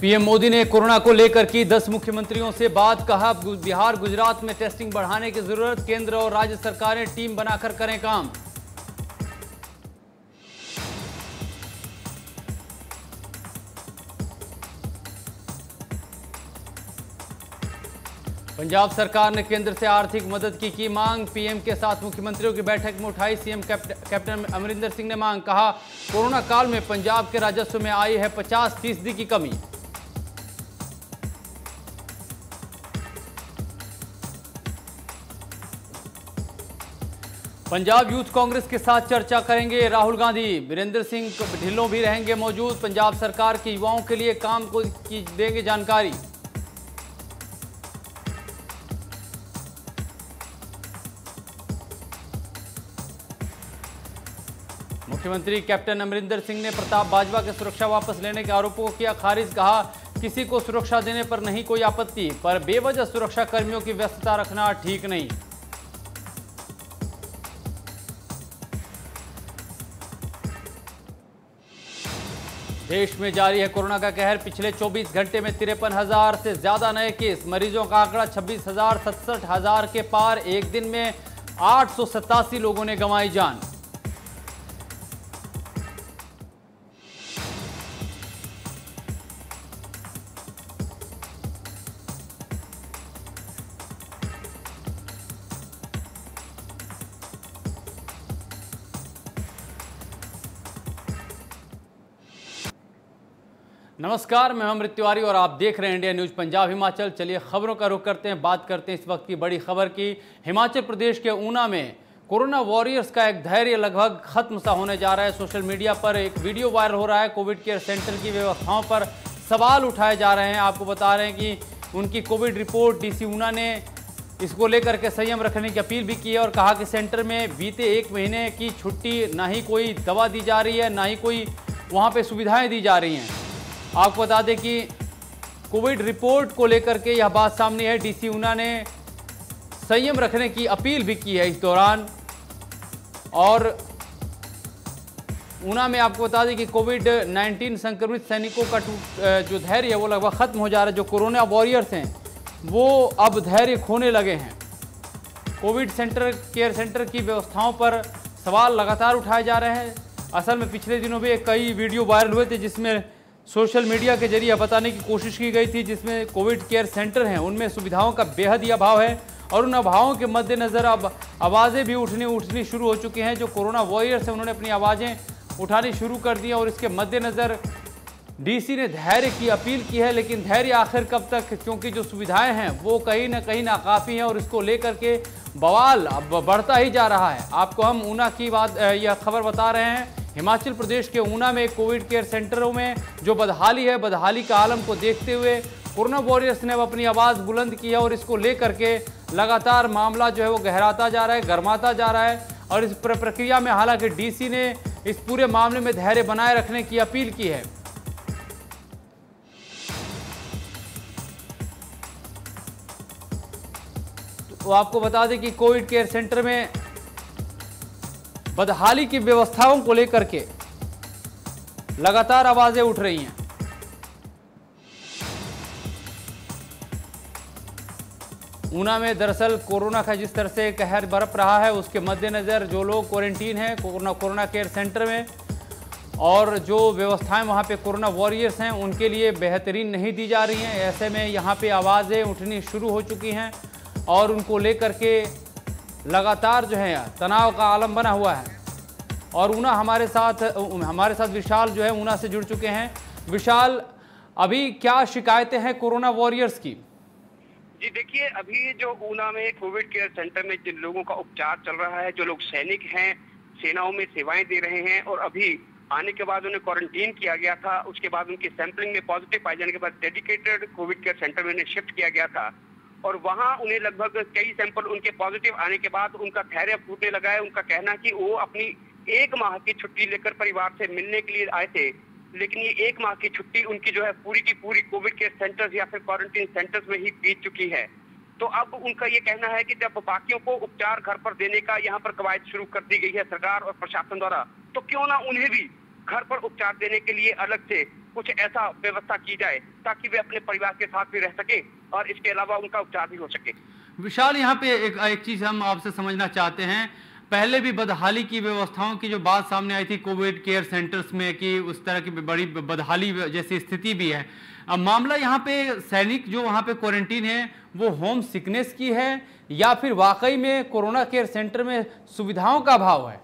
PM Modi ने corona को लेकर की 10 मुख्यमंत्रियों से बात। कहा बिहार गुजरात में टेस्टिंग बढ़ाने की जरूरत, केंद्र और राज्य सरकारें टीम बनाकर करें काम। पंजाब सरकार ने केंद्र से आर्थिक मदद की मांग। पीएम के साथ मुख्यमंत्रियों की बैठक में उठाई सीएम कैप्टन अमरिंदर सिंह ने मांग। कहा कोरोना काल में पंजाब के राजस्व में आई है 50% की कमी। पंजाब यूथ कांग्रेस के साथ चर्चा करेंगे राहुल गांधी। वीरेंद्र सिंह ढिल्लों भी रहेंगे मौजूद। पंजाब सरकार के युवाओं के लिए काम को देंगे जानकारी। मुख्यमंत्री कैप्टन अमरिंदर सिंह ने प्रताप बाजवा के सुरक्षा वापस लेने के आरोपों को किया खारिज। कहा किसी को सुरक्षा देने पर नहीं कोई आपत्ति, पर बेवजह सुरक्षा कर्मियों की व्यस्तता रखना ठीक नहीं। देश में जारी है कोरोना का कहर। पिछले 24 घंटे में 53,000 से ज्यादा नए केस। मरीजों का आंकड़ा 26,000 67,000 के पार। एक दिन में 887 लोगों ने गंवाई जान। नमस्कार, मैं अमृत तिवारी और आप देख रहे हैं इंडिया न्यूज पंजाब हिमाचल। चलिए खबरों का रुख करते हैं, बात करते हैं इस वक्त की बड़ी खबर की। हिमाचल प्रदेश के ऊना में कोरोना वॉरियर्स का एक धैर्य लगभग खत्म सा होने जा रहा है। सोशल मीडिया पर एक वीडियो वायरल हो रहा है। कोविड केयर सेंटर की व्यवस्थाओं पर सवाल उठाए जा रहे हैं। आपको बता रहे हैं कि उनकी कोविड रिपोर्ट डीसी ऊना ने इसको लेकर के संयम रखने की अपील भी की है और कहा कि सेंटर में बीते 1 महीने की छुट्टी, ना ही कोई दवा दी जा रही है, ना ही कोई वहाँ पर सुविधाएँ दी जा रही हैं। आपको बता दें कि कोविड रिपोर्ट को लेकर के यह बात सामने है। डीसी ऊना ने संयम रखने की अपील भी की है इस दौरान। और ऊना में आपको बता दें कि कोविड-19 संक्रमित सैनिकों का जो धैर्य है वो लगभग खत्म हो जा रहा है। जो कोरोना वॉरियर्स हैं वो अब धैर्य खोने लगे हैं। कोविड केयर सेंटर की व्यवस्थाओं पर सवाल लगातार उठाए जा रहे हैं। असल में पिछले दिनों भी कई वीडियो वायरल हुए थे जिसमें सोशल मीडिया के जरिए बताने की कोशिश की गई थी, जिसमें कोविड केयर सेंटर हैं उनमें सुविधाओं का बेहद ही अभाव है। और उन अभावों के मद्देनज़र अब आवाज़ें भी उठनी शुरू हो चुकी हैं। जो कोरोना वॉरियर्स हैं उन्होंने अपनी आवाज़ें उठानी शुरू कर दी हैं और इसके मद्देनज़र डीसी ने धैर्य की अपील की है। लेकिन धैर्य आखिर कब तक, क्योंकि जो सुविधाएँ हैं वो कहीं ना कहीं नाकाफ़ी हैं और इसको लेकर के बवाल अब बढ़ता ही जा रहा है। आपको हम ऊना की बात यह खबर बता रहे हैं। हिमाचल प्रदेश के ऊना में कोविड केयर सेंटरों में जो बदहाली है, बदहाली का आलम को देखते हुए कोरोना वॉरियर्स ने अब अपनी आवाज़ बुलंद की है और इसको लेकर के लगातार मामला जो है वो गहराता जा रहा है, गर्माता जा रहा है। और इस प्रक्रिया में हालांकि डीसी ने इस पूरे मामले में धैर्य बनाए रखने की अपील की है। तो आपको बता दें कि कोविड केयर सेंटर में बदहाली की व्यवस्थाओं को लेकर के लगातार आवाजें उठ रही हैं। ऊना में दरअसल कोरोना का जिस तरह से कहर बरप रहा है उसके मद्देनजर जो लोग क्वारंटीन हैं कोरोना केयर सेंटर में और जो व्यवस्थाएं वहां पे कोरोना वॉरियर्स हैं उनके लिए बेहतरीन नहीं दी जा रही हैं। ऐसे में यहां पे आवाज़ें उठनी शुरू हो चुकी हैं और उनको लेकर के लगातार जो है तनाव का आलम बना हुआ है। और ऊना हमारे साथ विशाल जो है ऊना से जुड़ चुके हैं। विशाल, अभी क्या शिकायतें हैं कोरोना वॉरियर्स की? जी देखिए, अभी जो ऊना में कोविड केयर सेंटर में जिन लोगों का उपचार चल रहा है, जो लोग सैनिक हैं, सेनाओं में सेवाएं दे रहे हैं और अभी आने के बाद उन्हें क्वारंटीन किया गया था, उसके बाद उनकी सैंपलिंग में पॉजिटिव पाए जाने के बाद डेडिकेटेड कोविड केयर सेंटर में उन्हें शिफ्ट किया गया था और वहां उन्हें लगभग कई सैंपल उनके पॉजिटिव आने के बाद उनका धैर्य फूटने लगा है। उनका कहना कि वो अपनी 1 माह की छुट्टी लेकर परिवार से मिलने के लिए आए थे, लेकिन ये 1 माह की छुट्टी उनकी जो है पूरी की पूरी कोविड केयर सेंटर्स या फिर क्वारंटीन सेंटर्स में ही बीत चुकी है। तो अब उनका ये कहना है कि जब बाकियों को उपचार घर पर देने का यहाँ पर कवायद शुरू कर दी गई है सरकार और प्रशासन द्वारा, तो क्यों ना उन्हें भी घर पर उपचार देने के लिए अलग से कुछ ऐसा व्यवस्था की जाए ताकि वे अपने परिवार के साथ भी रह सके और इसके अलावा उनका उपचार भी हो सके। विशाल, यहाँ पे एक चीज हम आपसे समझना चाहते हैं। पहले भी बदहाली की व्यवस्थाओं की जो बात सामने आई थी कोविड केयर सेंटर्स में कि उस तरह की बड़ी बदहाली जैसी स्थिति भी है। अब मामला यहाँ पे सैनिक जो वहाँ पे क्वारंटीन है वो होम सिकनेस की है या फिर वाकई में कोरोना केयर सेंटर में सुविधाओं का अभाव है?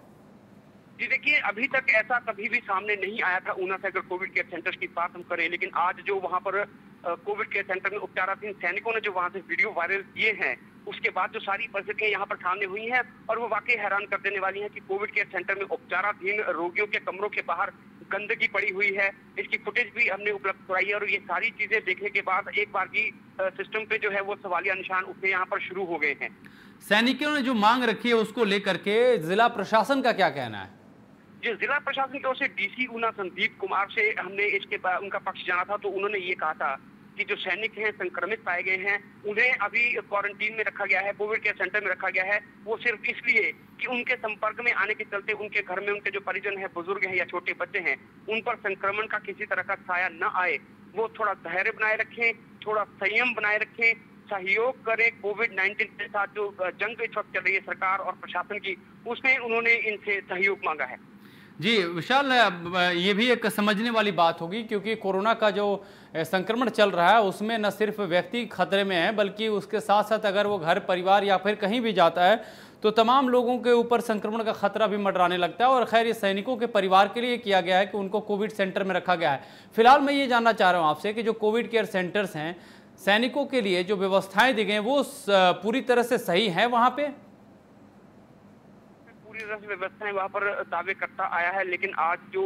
जी देखिए, अभी तक ऐसा कभी भी सामने नहीं आया था ऊना से अगर कोविड केयर सेंटर की बात हम करें, लेकिन आज जो वहां पर कोविड केयर सेंटर में उपचाराधीन सैनिकों ने जो वहां से वीडियो वायरल किए हैं, उसके बाद जो सारी परिस्थितियां यहाँ पर सामने हुई हैं और वो वाकई हैरान कर देने वाली हैं कि कोविड केयर सेंटर में उपचाराधीन रोगियों के कमरों के बाहर गंदगी पड़ी हुई है। इसकी फुटेज भी हमने उपलब्ध कराई है और ये सारी चीजें देखने के बाद एक बार की सिस्टम पे जो है वो सवालिया निशान उठने यहाँ पर शुरू हो गए हैं। सैनिकों ने जो मांग रखी है उसको लेकर के जिला प्रशासन का क्या कहना है? जो जिला प्रशासन की ओर से डीसी ऊना संदीप कुमार से हमने उनका पक्ष जाना था, तो उन्होंने ये कहा था कि जो सैनिक हैं संक्रमित पाए गए हैं उन्हें अभी क्वारंटीन में रखा गया है, कोविड केयर सेंटर में रखा गया है, वो सिर्फ इसलिए कि उनके संपर्क में आने के चलते उनके घर में उनके जो परिजन हैं, बुजुर्ग हैं या छोटे बच्चे हैं, उन पर संक्रमण का किसी तरह का साया न आए। वो थोड़ा धैर्य बनाए रखें, थोड़ा संयम बनाए रखें, सहयोग करें। कोविड-19 के साथ जो जंग इस वक्त चल रही है सरकार और प्रशासन की, उसमें उन्होंने इनसे सहयोग मांगा है। जी विशाल, ये भी एक समझने वाली बात होगी क्योंकि कोरोना का जो संक्रमण चल रहा है उसमें न सिर्फ व्यक्ति खतरे में है बल्कि उसके साथ साथ अगर वो घर परिवार या फिर कहीं भी जाता है तो तमाम लोगों के ऊपर संक्रमण का खतरा भी मंडराने लगता है। और खैर ये सैनिकों के परिवार के लिए किया गया है कि उनको कोविड सेंटर में रखा गया है। फिलहाल मैं ये जानना चाह रहा हूँ आपसे कि जो कोविड केयर सेंटर्स हैं सैनिकों के लिए जो व्यवस्थाएं दी गई वो पूरी तरह से सही हैं वहाँ पे? व्यवस्थाएं वहां पर दावे करता आया है, लेकिन आज जो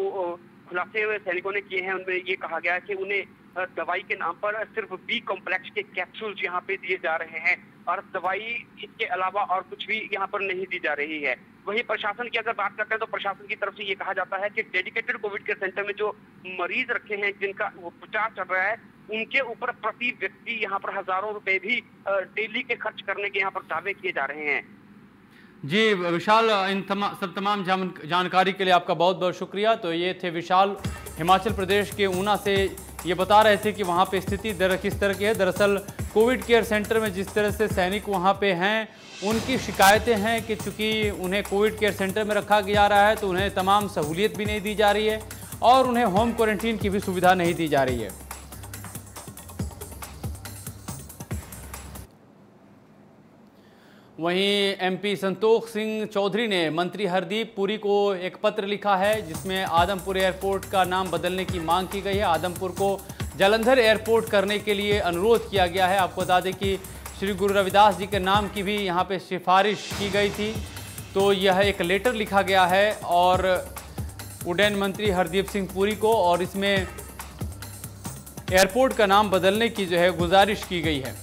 खुलासे हुए सैनिकों ने किए हैं उनमें ये कहा गया है कि उन्हें दवाई के नाम पर सिर्फ बी कॉम्प्लेक्स के कैप्सूल्स यहाँ पे दिए जा रहे हैं और दवाई इसके अलावा और कुछ भी यहाँ पर नहीं दी जा रही है। वहीं प्रशासन की अगर बात करते हैं तो प्रशासन की तरफ से ये कहा जाता है कि डेडिकेटेड कोविड केयर सेंटर में जो मरीज रखे हैं जिनका उपचार चल रहा है उनके ऊपर प्रति व्यक्ति यहाँ पर हजारों रुपए भी डेली के खर्च करने के यहाँ पर दावे किए जा रहे हैं। जी विशाल, इन तमाम जानकारी के लिए आपका बहुत बहुत शुक्रिया। तो ये थे विशाल, हिमाचल प्रदेश के ऊना से, ये बता रहे थे कि वहाँ पे स्थिति किस तरह की है। दरअसल कोविड केयर सेंटर में जिस तरह से सैनिक वहाँ पे हैं उनकी शिकायतें हैं कि चूँकि उन्हें कोविड केयर सेंटर में रखा जा रहा है तो उन्हें तमाम सहूलियत भी नहीं दी जा रही है और उन्हें होम क्वारंटीन की भी सुविधा नहीं दी जा रही है। वहीं एमपी संतोष सिंह चौधरी ने मंत्री हरदीप पुरी को एक पत्र लिखा है जिसमें आदमपुर एयरपोर्ट का नाम बदलने की मांग की गई है। आदमपुर को जालंधर एयरपोर्ट करने के लिए अनुरोध किया गया है। आपको बता दें कि श्री गुरु रविदास जी के नाम की भी यहाँ पे सिफारिश की गई थी। तो यह एक लेटर लिखा गया है और उड्डयन मंत्री हरदीप सिंह पुरी को, और इसमें एयरपोर्ट का नाम बदलने की जो है गुजारिश की गई है।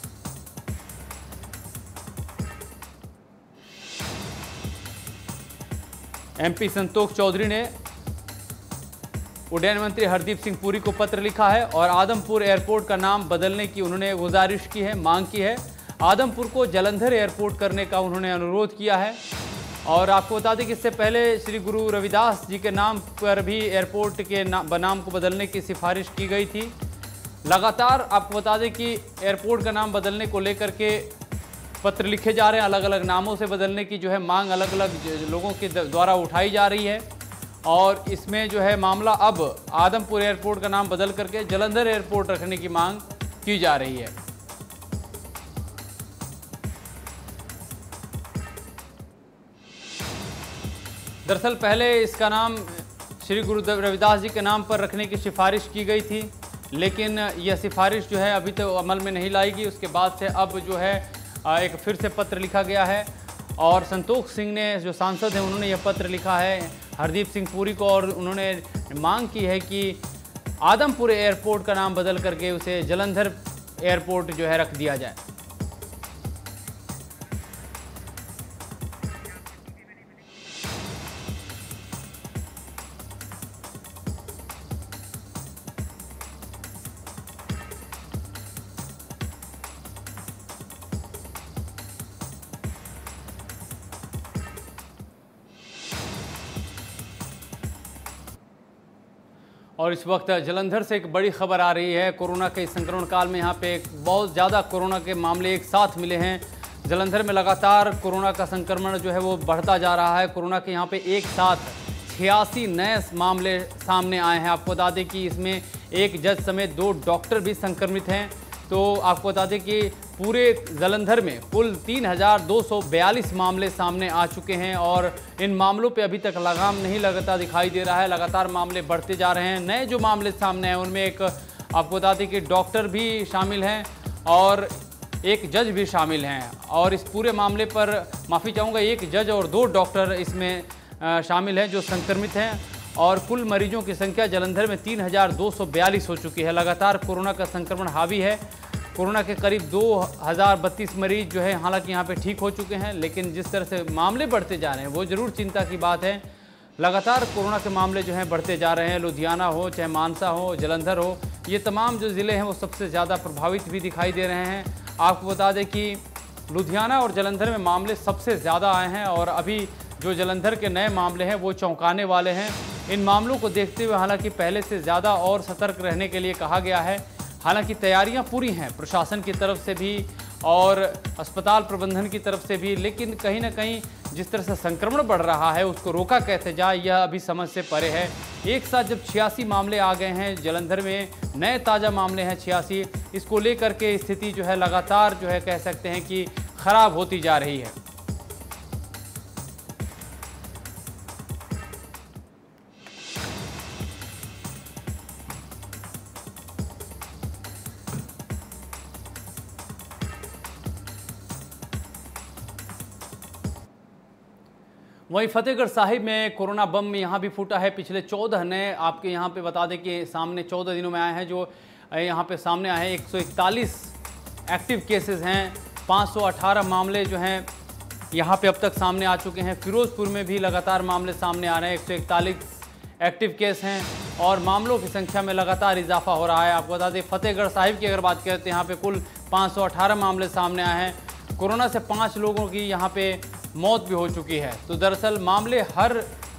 एमपी संतोष चौधरी ने उड्डयन मंत्री हरदीप सिंह पुरी को पत्र लिखा है और आदमपुर एयरपोर्ट का नाम बदलने की उन्होंने गुजारिश की है, मांग की है। आदमपुर को जालंधर एयरपोर्ट करने का उन्होंने अनुरोध किया है। और आपको बता दें कि इससे पहले श्री गुरु रविदास जी के नाम पर भी एयरपोर्ट के नाम को बदलने की सिफारिश की गई थी। लगातार आपको बता दें कि एयरपोर्ट का नाम बदलने को लेकर के पत्र लिखे जा रहे हैं, अलग अलग नामों से बदलने की जो है मांग अलग अलग लोगों के द्वारा उठाई जा रही है। और इसमें जो है मामला अब आदमपुर एयरपोर्ट का नाम बदल करके जालंधर एयरपोर्ट रखने की मांग की जा रही है। दरअसल पहले इसका नाम श्री गुरु रविदास जी के नाम पर रखने की सिफारिश की गई थी, लेकिन यह सिफारिश जो है अभी तो अमल में नहीं लाई गई। उसके बाद से अब जो है एक फिर से पत्र लिखा गया है और संतोष सिंह ने, जो सांसद हैं, उन्होंने यह पत्र लिखा है हरदीप सिंह पुरी को और उन्होंने मांग की है कि आदमपुर एयरपोर्ट का नाम बदल करके उसे जालंधर एयरपोर्ट जो है रख दिया जाए। और इस वक्त जालंधर से एक बड़ी खबर आ रही है। कोरोना के संक्रमण काल में यहाँ पे बहुत ज़्यादा कोरोना के मामले एक साथ मिले हैं। जालंधर में लगातार कोरोना का संक्रमण जो है वो बढ़ता जा रहा है। कोरोना के यहाँ पे एक साथ 86 नए मामले सामने आए हैं। आपको बता दें कि इसमें एक जज समेत 2 डॉक्टर भी संक्रमित हैं। तो आपको बता दें कि पूरे जालंधर में कुल 3242 मामले सामने आ चुके हैं और इन मामलों पे अभी तक लगाम नहीं लगता दिखाई दे रहा है। लगातार मामले बढ़ते जा रहे हैं। नए जो मामले सामने हैं उनमें एक आपको बता दें कि डॉक्टर भी शामिल हैं और एक जज भी शामिल हैं। और इस पूरे मामले पर माफ़ी चाहूँगा, एक जज और 2 डॉक्टर इसमें शामिल हैं जो संक्रमित हैं। और कुल मरीजों की संख्या जालंधर में 3242 हो चुकी है। लगातार कोरोना का संक्रमण हावी है। कोरोना के करीब 2032 मरीज जो है हालांकि यहाँ पे ठीक हो चुके हैं, लेकिन जिस तरह से मामले बढ़ते जा रहे हैं वो ज़रूर चिंता की बात है। लगातार कोरोना के मामले जो हैं बढ़ते जा रहे हैं। लुधियाना हो, चाहे मानसा हो, जालंधर हो, ये तमाम जो ज़िले हैं वो सबसे ज़्यादा प्रभावित भी दिखाई दे रहे हैं। आपको बता दें कि लुधियाना और जालंधर में मामले सबसे ज़्यादा आए हैं और अभी जो जालंधर के नए मामले हैं वो चौंकाने वाले हैं। इन मामलों को देखते हुए हालांकि पहले से ज़्यादा और सतर्क रहने के लिए कहा गया है। हालांकि तैयारियां पूरी हैं प्रशासन की तरफ से भी और अस्पताल प्रबंधन की तरफ से भी, लेकिन कहीं ना कहीं जिस तरह से संक्रमण बढ़ रहा है उसको रोका कैसे जाए यह अभी समझ से परे है। एक साथ जब 86 मामले आ गए हैं जालंधर में, नए ताज़ा मामले हैं 86, इसको लेकर के स्थिति जो है लगातार जो है कह सकते हैं कि ख़राब होती जा रही है। वहीं फतेहगढ़ साहिब में कोरोना बम यहाँ भी फूटा है। पिछले 14 नए आपके यहाँ पे बता दें कि सामने 14 दिनों में आए हैं जो यहाँ पे सामने आए हैं। 141 एक्टिव केसेस हैं। 518 मामले जो हैं यहाँ पे अब तक सामने आ चुके हैं। फिरोजपुर में भी लगातार मामले सामने आ रहे हैं। 141 एक्टिव केस हैं और मामलों की संख्या में लगातार इजाफा हो रहा है। आपको बता दें फतेहगढ़ साहिब की अगर बात करते हैं यहाँ पे कुल 518 मामले सामने आए हैं। कोरोना से 5 लोगों की यहाँ पे मौत भी हो चुकी है। तो दरअसल मामले हर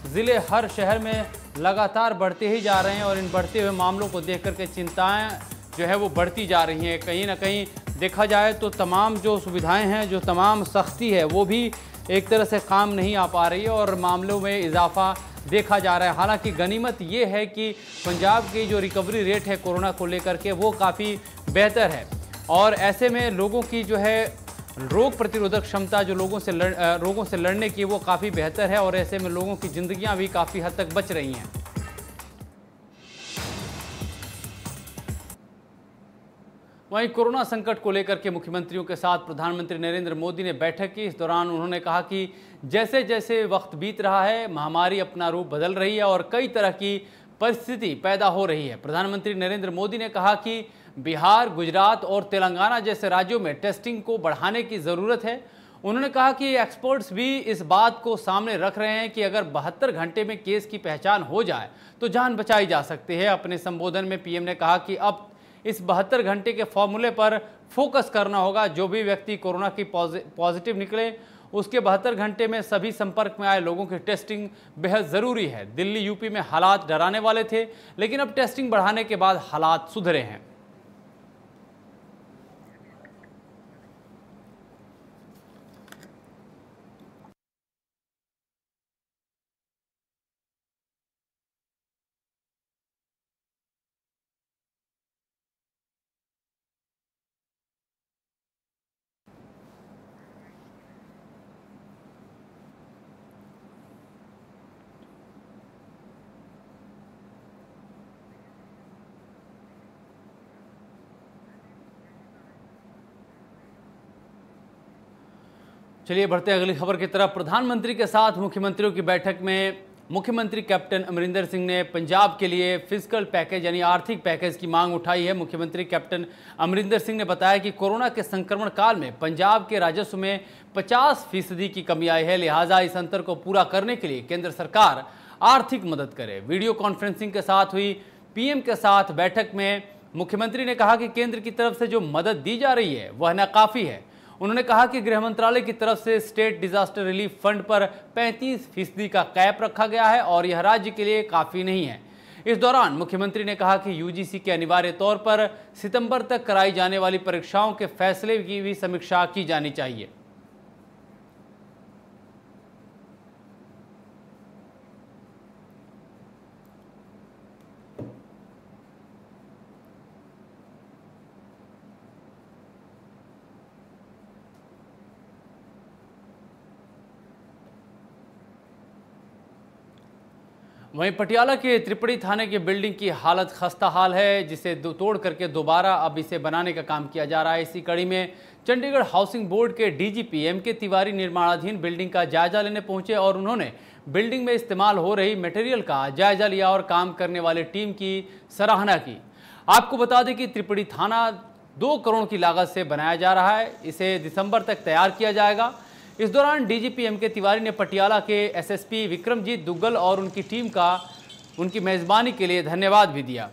ज़िले, हर शहर में लगातार बढ़ते ही जा रहे हैं और इन बढ़ते हुए मामलों को देख कर के चिंताएँ जो है वो बढ़ती जा रही हैं। कहीं ना कहीं देखा जाए तो तमाम जो सुविधाएं हैं, जो तमाम सख्ती है वो भी एक तरह से काम नहीं आ पा रही है और मामलों में इजाफा देखा जा रहा है। हालांकि गनीमत ये है कि पंजाब की जो रिकवरी रेट है कोरोना को लेकर के वो काफ़ी बेहतर है और ऐसे में लोगों की जो है रोग प्रतिरोधक क्षमता जो रोगों से लड़ने की वो काफ़ी बेहतर है और ऐसे में लोगों की ज़िंदगियां भी काफ़ी हद तक बच रही हैं। वहीं कोरोना संकट को लेकर के मुख्यमंत्रियों के साथ प्रधानमंत्री नरेंद्र मोदी ने बैठक की। इस दौरान उन्होंने कहा कि जैसे जैसे वक्त बीत रहा है महामारी अपना रूप बदल रही है और कई तरह की परिस्थिति पैदा हो रही है। प्रधानमंत्री नरेंद्र मोदी ने कहा कि बिहार, गुजरात और तेलंगाना जैसे राज्यों में टेस्टिंग को बढ़ाने की ज़रूरत है। उन्होंने कहा कि एक्सपर्ट्स भी इस बात को सामने रख रहे हैं कि अगर 72 घंटे में केस की पहचान हो जाए तो जान बचाई जा सकती है। अपने संबोधन में पीएम ने कहा कि अब इस 72 घंटे के फॉर्मूले पर फोकस करना होगा। जो भी व्यक्ति कोरोना की पॉजिटिव निकले उसके 72 घंटे में सभी संपर्क में आए लोगों की टेस्टिंग बेहद ज़रूरी है। दिल्ली, यूपी में हालात डराने वाले थे, लेकिन अब टेस्टिंग बढ़ाने के बाद हालात सुधरे हैं। चलिए बढ़ते हैं अगली खबर की तरफ। प्रधानमंत्री के साथ मुख्यमंत्रियों की बैठक में मुख्यमंत्री कैप्टन अमरिंदर सिंह ने पंजाब के लिए फिजिकल पैकेज यानी आर्थिक पैकेज की मांग उठाई है। मुख्यमंत्री कैप्टन अमरिंदर सिंह ने बताया कि कोरोना के संक्रमण काल में पंजाब के राजस्व में 50% की कमी आई है, लिहाजा इस अंतर को पूरा करने के लिए केंद्र सरकार आर्थिक मदद करे। वीडियो कॉन्फ्रेंसिंग के साथ हुई पीएम के साथ बैठक में मुख्यमंत्री ने कहा कि केंद्र की तरफ से जो मदद दी जा रही है वह नाकाफी है। उन्होंने कहा कि गृह मंत्रालय की तरफ से स्टेट डिजास्टर रिलीफ फंड पर 35% का कैप रखा गया है और यह राज्य के लिए काफ़ी नहीं है। इस दौरान मुख्यमंत्री ने कहा कि यूजीसी के अनिवार्य तौर पर सितंबर तक कराई जाने वाली परीक्षाओं के फैसले की भी समीक्षा की जानी चाहिए। वहीं पटियाला के त्रिपड़ी थाने की बिल्डिंग की हालत खस्ता हाल है, जिसे तोड़ करके दोबारा अब इसे बनाने का काम किया जा रहा है। इसी कड़ी में चंडीगढ़ हाउसिंग बोर्ड के डीजीपी एम.के. तिवारी निर्माणाधीन बिल्डिंग का जायजा लेने पहुंचे और उन्होंने बिल्डिंग में इस्तेमाल हो रही मटेरियल का जायजा लिया और काम करने वाली टीम की सराहना की। आपको बता दें कि त्रिपड़ी थाना 2 करोड़ की लागत से बनाया जा रहा है। इसे दिसंबर तक तैयार किया जाएगा। इस दौरान डीजीपी एम.के. तिवारी ने पटियाला के एसएसपी विक्रमजीत दुग्गल और उनकी टीम का उनकी मेजबानी के लिए धन्यवाद भी दिया।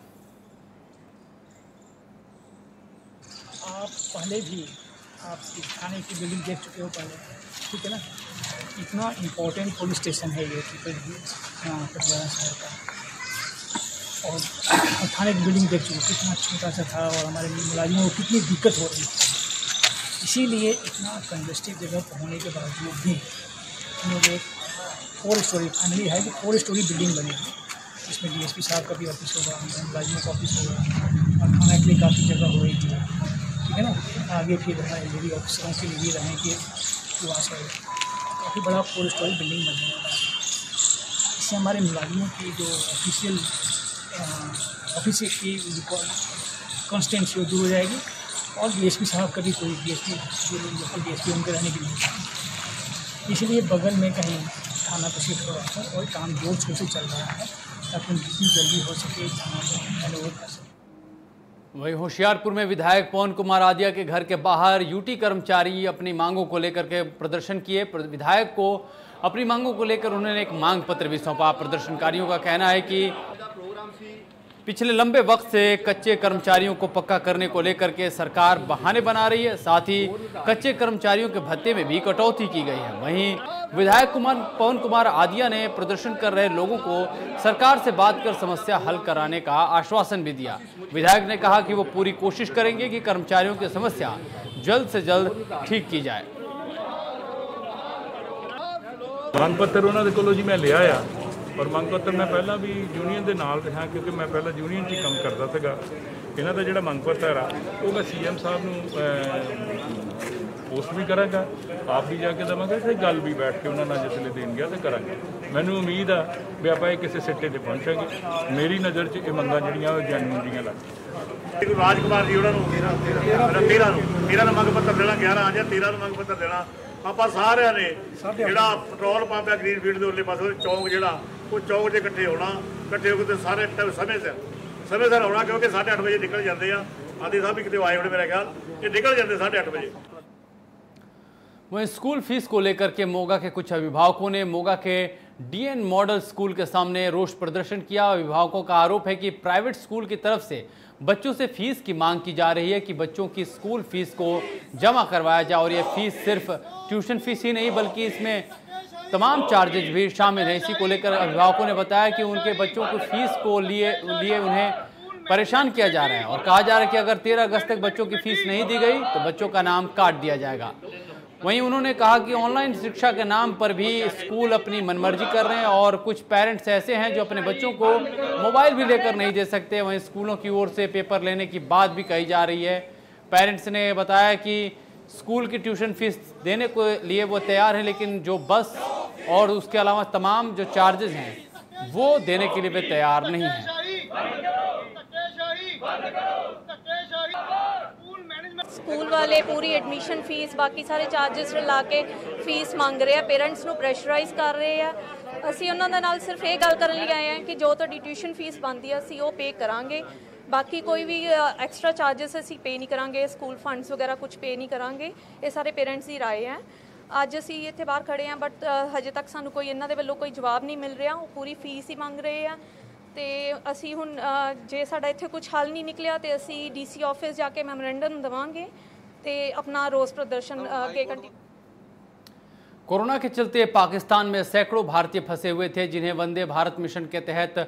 आप पहले भी आप थाने की बिल्डिंग देख चुके हो पहले, ठीक है ना। इतना इम्पोर्टेंट पुलिस स्टेशन है ये पटियाला शहर का, और थाने की बिल्डिंग देख चुके हो कितना छोटा सा था और हमारे मुलाजिमों को कितनी दिक्कत हो रही थी। इसीलिए इतना कंजेस्टेड जगह पर होने के बावजूद भी हम लोग एक 4 स्टोरी फाइनली है कि 4 स्टोरी बिल्डिंग बनेगी, जिसमें डीएसपी साहब का भी ऑफिस होगा, मुलाजिमों का ऑफिस होगा और खाना के लिए काफ़ी जगह होगी, ठीक है ना। आगे फिर लेडी ऑफिसरों के लिए रहेंगे वहाँ से काफ़ी बड़ा 4 स्टोरी बिल्डिंग बनेगा। इससे हमारे मुलाजिमों की जो ऑफिस की कॉन्स्टेंसी दूर हो जाएगी और डीएसपी साहब का भी कोई डीएसपी उनके रहने की नहीं। इसलिए बगल में कहीं थाना को शिफ्ट करवाकर और काम जोर शोर से चल रहा है ताकि जितनी जल्दी हो सके थाना को हैंडओवर कर सके। वहीं होशियारपुर में विधायक पवन कुमार आदिया के घर के बाहर यूटी कर्मचारी अपनी मांगों को लेकर के प्रदर्शन किए। विधायक को अपनी मांगों को लेकर उन्होंने एक मांग पत्र भी सौंपा। प्रदर्शनकारियों का कहना है कि पिछले लंबे वक्त से कच्चे कर्मचारियों को पक्का करने को लेकर के सरकार बहाने बना रही है, साथ ही कच्चे कर्मचारियों के भत्ते में भी कटौती की गई है। वहीं विधायक पवन कुमार आदिया ने प्रदर्शन कर रहे लोगों को सरकार से बात कर समस्या हल कराने का आश्वासन भी दिया। विधायक ने कहा कि वो पूरी कोशिश करेंगे कि कर्मचारियों की समस्या जल्द से जल्द ठीक की जाए। ਮੰਗ ਪੱਤਰ ਉਹਨਾਂ ਦੇ ਕੋਲੋਂ ਜੀ ਮੈਂ ਲਿਆ ਆ ਔਰ ਮੰਗ ਪੱਤਰ ਮੈਂ ਪਹਿਲਾਂ ਵੀ ਯੂਨੀਅਨ ਦੇ ਨਾਲ ਰਿਹਾ ਕਿਉਂਕਿ ਮੈਂ ਪਹਿਲਾਂ ਯੂਨੀਅਨ 'ਚ ਕੰਮ ਕਰਦਾ ਸੀਗਾ। ਇਹਨਾਂ ਦਾ ਜਿਹੜਾ ਮੰਗ ਪੱਤਰ ਆ ਉਹ ਮੈਂ ਸੀਐਮ ਸਾਹਿਬ ਨੂੰ ਪੋਸਟ ਵੀ ਕਰਾਂਗਾ, ਆਪ ਵੀ ਜਾ ਕੇ ਦੇਵਾਂਗਾ ਤੇ ਗੱਲ ਵੀ ਬੈਠ ਕੇ ਉਹਨਾਂ ਨਾਲ ਜਿਸਲੇ ਦੇਣ ਗਿਆ ਤੇ ਕਰਾਂਗੇ। ਮੈਨੂੰ ਉਮੀਦ ਆ ਵੀ ਆਪਾਂ ਇਹ ਕਿਸੇ ਸਿੱਟੇ ਤੇ ਪਹੁੰਚਾਂਗੇ। ਮੇਰੀ ਨਜ਼ਰ 'ਚ ਇਹ ਮੰਗਾਂ ਜਿਹੜੀਆਂ ਉਹ ਜੈਨੂਇਨ ਦੀਆਂ ਲੱਗਦੀਆਂ। ਰਾਜਕੁਮਾਰ ਜੀ ਉਹਨਾਂ ਨੂੰ 13 ਨੂੰ ਮੰਗ ਪੱਤਰ ਦੇਣਾ, 11 ਜਾਂ 13 ਨੂੰ ਮੰਗ ਪੱਤਰ ਦੇਣਾ। ਆਪਾਂ ਸਾਰਿਆਂ ਨੇ ਜਿਹੜਾ ਪੈਟਰੋਲ ਪੰਪ ਹੈ ਗ੍ਰੀਨ ਫੀਲਡ ਦੇ ਉਰਲੇ ਪਾਸੇ ਚੌਂਕ ਜਿਹੜਾ ਉਹ ਚੌਂਕ 'ਚ ਇਕੱਠੇ ਹੋਣਾ, ਇਕੱਠੇ ਹੋ ਕੇ ਤੇ ਸਾਰੇ ਸਮੇਂ ਸਿਰ ਆਉਣਾ क्योंकि 8:30 बजे निकल जाते हैं। आदि साहब भी कितने आए होने मेरा ख्याल ये निकल जाते 8:30 बजे। वहीं स्कूल फीस को लेकर के मोगा के कुछ अभिभावकों ने मोगा के डीएन मॉडल स्कूल के सामने रोष प्रदर्शन किया। अभिभावकों का आरोप है कि प्राइवेट स्कूल की तरफ से बच्चों से फीस की मांग की जा रही है कि बच्चों की स्कूल फीस को जमा करवाया जाए और ये फीस सिर्फ ट्यूशन फीस ही नहीं बल्कि इसमें तमाम चार्जेज भी शामिल हैं। इसी को लेकर अभिभावकों ने बताया कि उनके बच्चों को फीस को लिए उन्हें परेशान किया जा रहा है और कहा जा रहा है कि अगर 13 अगस्त तक बच्चों की फीस नहीं दी गई तो बच्चों का नाम काट दिया जाएगा। वहीं उन्होंने कहा कि ऑनलाइन शिक्षा के नाम पर भी स्कूल अपनी मनमर्जी कर रहे हैं और कुछ पेरेंट्स ऐसे हैं जो अपने बच्चों को मोबाइल भी लेकर नहीं दे सकते। वहीं स्कूलों की ओर से पेपर लेने की बात भी कही जा रही है। पेरेंट्स ने बताया कि स्कूल की ट्यूशन फीस देने को लिए वो तैयार हैं, लेकिन जो बस और उसके अलावा तमाम जो चार्जेस हैं वो देने के लिए वे तैयार नहीं हैं। स्कूल वाले पूरी एडमिशन फीस बाकी सारे चार्जेस ला के फीस मंग रहे हैं, पेरेंट्स ਨੂੰ ਪ੍ਰੈਸ਼ਰਾਈਜ਼ ਕਰ ਰਹੇ ਆ। ਅਸੀਂ ਉਹਨਾਂ ਦੇ ਨਾਲ ਸਿਰਫ ਇਹ ਗੱਲ ਕਰਨ ਲਈ ਆਏ ਹਾਂ ਕਿ ਜੋ ਤੁਹਾਡੀ ਟਿਊਸ਼ਨ ਫੀਸ ਬਣਦੀ ਆ ਅਸੀਂ ਉਹ ਪੇ ਕਰਾਂਗੇ, ਬਾਕੀ ਕੋਈ ਵੀ ਐਕਸਟਰਾ ਚਾਰजेस ਅਸੀਂ ਪੇ ਨਹੀਂ ਕਰਾਂਗੇ, ਸਕੂਲ ਫੰਡਸ ਵਗੈਰਾ ਕੁਝ ਪੇ ਨਹੀਂ ਕਰਾਂਗੇ। ਇਹ ਸਾਰੇ ਪੇਰੈਂਟਸ ਦੀ ਰਾਏ ਹੈ। ਅੱਜ ਅਸੀਂ ਇੱਥੇ ਬਾਹਰ ਖੜੇ ਹਾਂ ਬਟ ਹਜੇ ਤੱਕ ਸਾਨੂੰ ਕੋਈ ਇਹਨਾਂ ਦੇ ਵੱਲੋਂ ਕੋਈ ਜਵਾਬ ਨਹੀਂ ਮਿਲ ਰਿਹਾ। ਉਹ ਪੂਰੀ ਫੀਸ ਹੀ ਮੰਗ ਰਹੇ ਆ ਤੇ ਅਸੀਂ ਹੁਣ ਜੇ ਸਾਡਾ ਇੱਥੇ ਕੁਝ ਹੱਲ ਨਹੀਂ ਨਿਕਲਿਆ ਤੇ ਅਸੀਂ ਡੀਸੀ ਆਫਿਸ ਜਾ ਕੇ ਮੈਮੋਰੈਂਡਮ देवांगे ਤੇ अपना रोज प्रदर्शन आगे कंटिन्यू। कोरोना के चलते पाकिस्तान में सैकड़ों भारतीय फंसे हुए थे जिन्हें वंदे भारत मिशन के तहत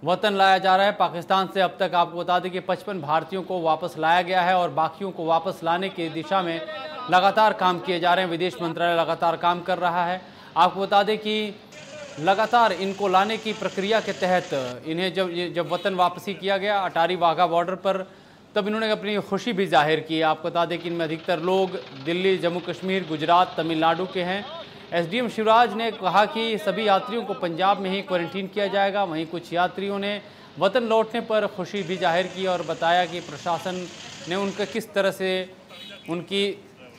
वतन लाया जा रहा है। पाकिस्तान से अब तक आपको बता दें कि 55 भारतीयों को वापस लाया गया है और बाकियों को वापस लाने की दिशा में लगातार काम किए जा रहे हैं। विदेश मंत्रालय लगातार काम कर रहा है। आपको बता दें कि लगातार इनको लाने की प्रक्रिया के तहत इन्हें जब वतन वापसी किया गया अटारी वाघा बॉर्डर पर, तब इन्होंने अपनी खुशी भी जाहिर की। आपको बता दें कि इनमें अधिकतर लोग दिल्ली, जम्मू कश्मीर, गुजरात, तमिलनाडु के हैं। एसडीएम शिवराज ने कहा कि सभी यात्रियों को पंजाब में ही क्वारंटीन किया जाएगा। वहीं कुछ यात्रियों ने वतन लौटने पर खुशी भी जाहिर की और बताया कि प्रशासन ने उनका किस तरह से उनकी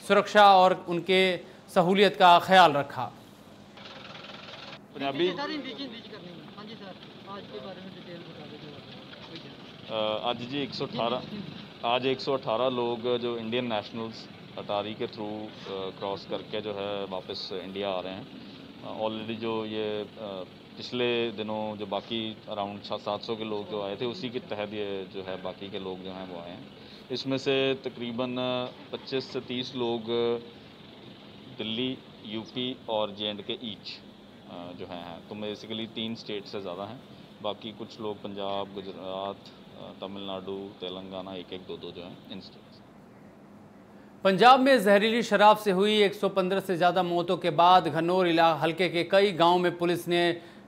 सुरक्षा और उनके सहूलियत का ख्याल रखा। आज जी 118 लोग जो इंडियन नेशनल्स अटारी के थ्रू क्रॉस करके जो है वापस इंडिया आ रहे हैं। ऑलरेडी जो ये पिछले दिनों जो बाकी अराउंड 700 के लोग जो आए थे उसी के तहत ये जो है बाकी के लोग जो हैं वो आए हैं। इसमें से तकरीबन 25 से 30 लोग दिल्ली, यूपी और JNK ईच जो हैं। तो बेसिकली 3 स्टेट से ज़्यादा हैं। बाकी कुछ लोग पंजाब, गुजरात, तमिलनाडु, तेलंगाना, 1-1, 2-2 जो हैं इन स्टेट्स। पंजाब में जहरीली शराब से हुई 115 से ज़्यादा मौतों के बाद घनौर हल्के के कई गांवों में पुलिस ने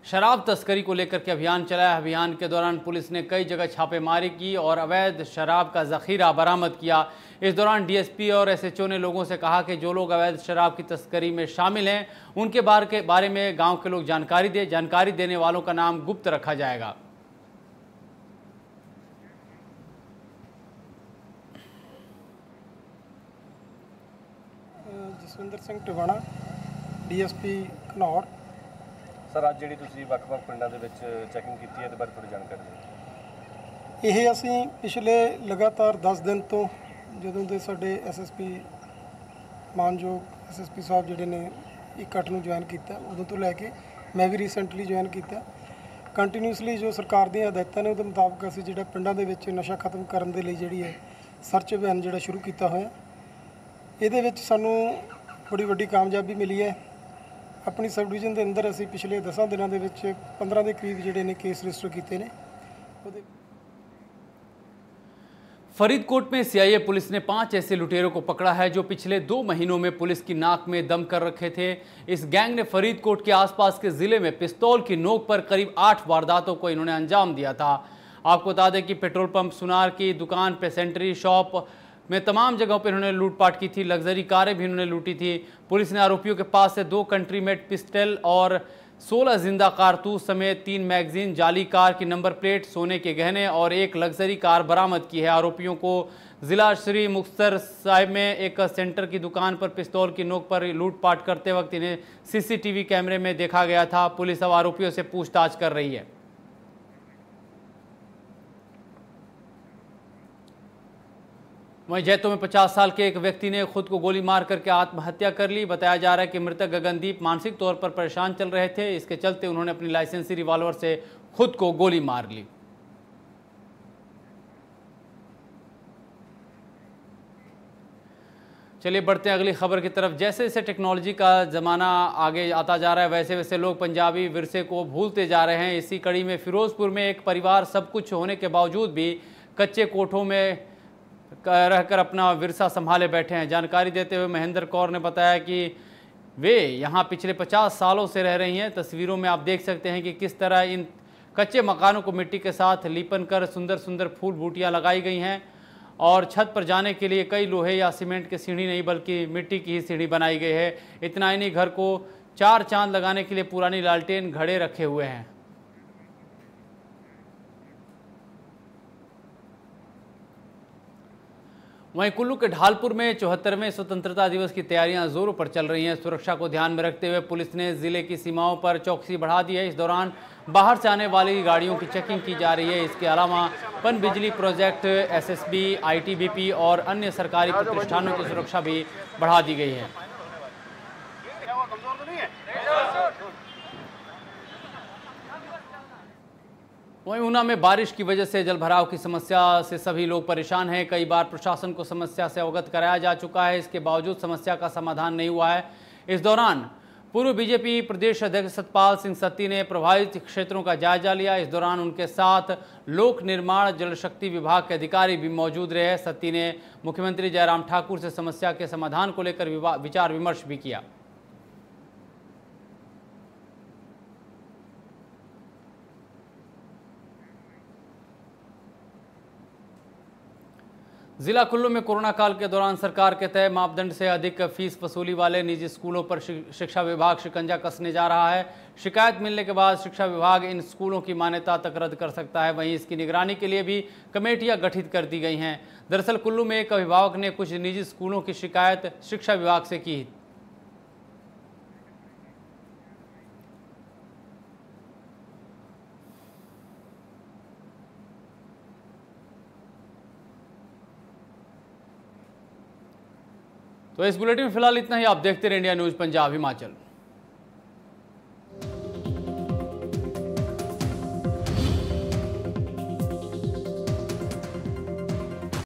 शराब तस्करी को लेकर के अभियान चलाया। अभियान के दौरान पुलिस ने कई जगह छापेमारी की और अवैध शराब का ज़ख़ीरा बरामद किया। इस दौरान DSP और SHO ने लोगों से कहा कि जो लोग अवैध शराब की तस्करी में शामिल हैं उनके बारे में गाँव के लोग जानकारी देने वालों का नाम गुप्त रखा जाएगा। ਜਸਵਿੰਦਰ ਸਿੰਘ ਟਿਵਾਣਾ DSP ਘਨੌਰ। ਸਰ ਅੱਜ ਜਿਹੜੀ ਤੁਸੀਂ ਵੱਖ-ਵੱਖ ਪਿੰਡਾਂ ਦੇ ਵਿੱਚ ਚੈਕਿੰਗ ਕੀਤੀ ਹੈ ਇਹਦੇ ਬਾਰੇ ਥੋੜੀ ਜਾਣਕਾਰੀ ਦਿਓ। ਇਹ ਅਸੀਂ ਪਿਛਲੇ ਲਗਾਤਾਰ 10 ਦਿਨ ਤੋਂ ਜਦੋਂ ਦੇ ਸਾਡੇ SSP ਮਾਨਯੋਗ SSP ਸਾਹਿਬ ਜਿਹੜੇ ਨੇ 1 ਨੂੰ ਜੁਆਇਨ ਕੀਤਾ ਉਦੋਂ ਤੋਂ ਲੈ ਕੇ ਮੈਂ ਵੀ ਰੀਸੈਂਟਲੀ ਜੁਆਇਨ ਕੀਤਾ। ਕੰਟੀਨਿਊਸਲੀ ਜੋ ਸਰਕਾਰ ਦੀਆਂ ਹਦਾਇਤਾਂ ਨੇ ਉਹਦੇ ਮੁਤਾਬਕ ਅਸੀਂ ਜਿਹੜਾ ਪਿੰਡਾਂ ਦੇ ਵਿੱਚ ਨਸ਼ਾ ਖਤਮ ਕਰਨ ਦੇ ਲਈ ਜਿਹੜੀ ਹੈ ਸਰਚ ਅਭਿਆਨ ਜਿਹੜਾ ਸ਼ੁਰੂ ਕੀਤਾ ਹੋਇਆ। ਇਹਦੇ ਵਿੱਚ ਸਾਨੂੰ ਬੜੀ ਵੱਡੀ ਕਾਮਯਾਬੀ ਮਿਲੀ ਹੈ। अपनी सब डिवीजन के अंदर असी पिछले 10 दिनों के 15 के करीब जोड़े ने केस रजिस्टर किए हैं। फरीदकोट में CIA पुलिस ने 5 ऐसे लुटेरों को पकड़ा है जो पिछले 2 महीनों में पुलिस की नाक में दम कर रखे थे। इस गैंग ने फरीदकोट के आसपास के ज़िले में पिस्तौल की नोक पर करीब 8 वारदातों को इन्होंने अंजाम दिया था। आपको बता दें कि पेट्रोल पंप, सुनार की दुकान, पेसेंट्री शॉप में तमाम जगहों पर इन्होंने लूटपाट की थी। लग्जरी कारें भी इन्होंने लूटी थी। पुलिस ने आरोपियों के पास से 2 कंट्री मेड पिस्टल और 16 जिंदा कारतूस समेत 3 मैगजीन, जाली कार की नंबर प्लेट, सोने के गहने और 1 लग्जरी कार बरामद की है। आरोपियों को जिला श्री मुक्तसर साहिब में एक सेंटर की दुकान पर पिस्तौल की नोक पर लूटपाट करते वक्त इन्हें CCTV कैमरे में देखा गया था। पुलिस अब आरोपियों से पूछताछ कर रही है। वहीं जैतो में 50 साल के एक व्यक्ति ने खुद को गोली मार करके आत्महत्या कर ली। बताया जा रहा है कि मृतक गगनदीप मानसिक तौर पर परेशान चल रहे थे। इसके चलते उन्होंने अपनी लाइसेंसी रिवॉल्वर से खुद को गोली मार ली। चलिए बढ़ते हैं अगली खबर की तरफ। जैसे जैसे टेक्नोलॉजी का ज़माना आगे आता जा रहा है वैसे वैसे लोग पंजाबी विरसे को भूलते जा रहे हैं। इसी कड़ी में फिरोजपुर में एक परिवार सब कुछ होने के बावजूद भी कच्चे कोठों में रहकर अपना विरसा संभाले बैठे हैं। जानकारी देते हुए महेंद्र कौर ने बताया कि वे यहाँ पिछले 50 सालों से रह रही हैं। तस्वीरों में आप देख सकते हैं कि किस तरह इन कच्चे मकानों को मिट्टी के साथ लीपन कर सुंदर सुंदर फूल बूटियाँ लगाई गई हैं और छत पर जाने के लिए कई लोहे या सीमेंट की सीढ़ी नहीं बल्कि मिट्टी की ही सीढ़ी बनाई गई है। इतना ही नहीं, घर को 4 चांद लगाने के लिए पुरानी लालटेन घड़े रखे हुए हैं। वहीं कुल्लू के ढालपुर में 74वें स्वतंत्रता दिवस की तैयारियां जोरों पर चल रही हैं। सुरक्षा को ध्यान में रखते हुए पुलिस ने जिले की सीमाओं पर चौकसी बढ़ा दी है। इस दौरान बाहर से आने वाली गाड़ियों की चेकिंग की जा रही है। इसके अलावा पनबिजली प्रोजेक्ट, SSB, ITBP और अन्य सरकारी प्रतिष्ठानों की सुरक्षा भी बढ़ा दी गई है। वहीं ऊना में बारिश की वजह से जलभराव की समस्या से सभी लोग परेशान हैं। कई बार प्रशासन को समस्या से अवगत कराया जा चुका है, इसके बावजूद समस्या का समाधान नहीं हुआ है। इस दौरान पूर्व बीजेपी प्रदेश अध्यक्ष सतपाल सिंह सत्ती ने प्रभावित क्षेत्रों का जायजा लिया। इस दौरान उनके साथ लोक निर्माण जल शक्ति विभाग के अधिकारी भी मौजूद रहे। सत्ती ने मुख्यमंत्री जयराम ठाकुर से समस्या के समाधान को लेकर विचार विमर्श भी किया। जिला कुल्लू में कोरोना काल के दौरान सरकार के तय मापदंड से अधिक फीस वसूली वाले निजी स्कूलों पर शिक्षा विभाग शिकंजा कसने जा रहा है। शिकायत मिलने के बाद शिक्षा विभाग इन स्कूलों की मान्यता तक रद्द कर सकता है। वहीं इसकी निगरानी के लिए भी कमेटियां गठित कर दी गई हैं। दरअसल कुल्लू में एक अभिभावक ने कुछ निजी स्कूलों की शिकायत शिक्षा विभाग से की। तो इस बुलेटिन में फिलहाल इतना ही। आप देखते रहिए इंडिया न्यूज़ पंजाब हिमाचल।